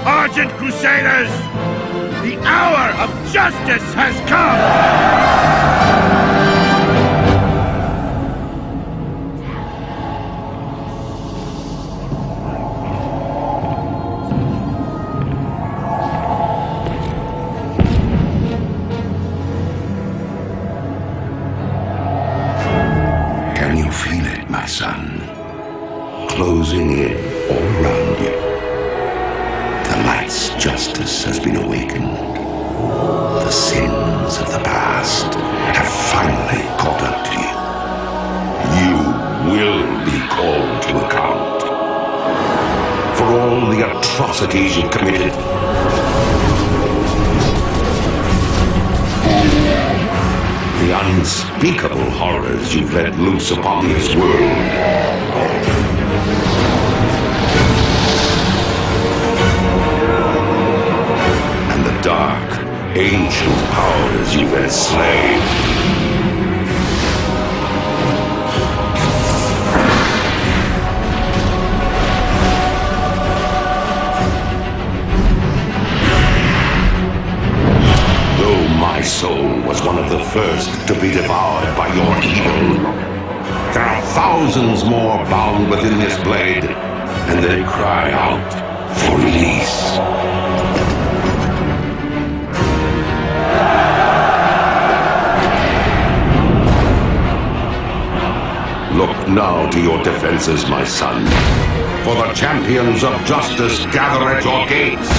Argent Crusaders! The hour of justice has come! Can you feel it, my son? Closing in all around you. The light's justice has been awakened. The sins of the past have finally caught up to you. You will be called to account for all the atrocities you've committed. The unspeakable horrors you've let loose upon this world. And the dark, ancient powers you've enslaved. My soul was one of the first to be devoured by your evil. There are thousands more bound within this blade, and they cry out for release. Look now to your defenses, my son, for the champions of justice gather at your gates.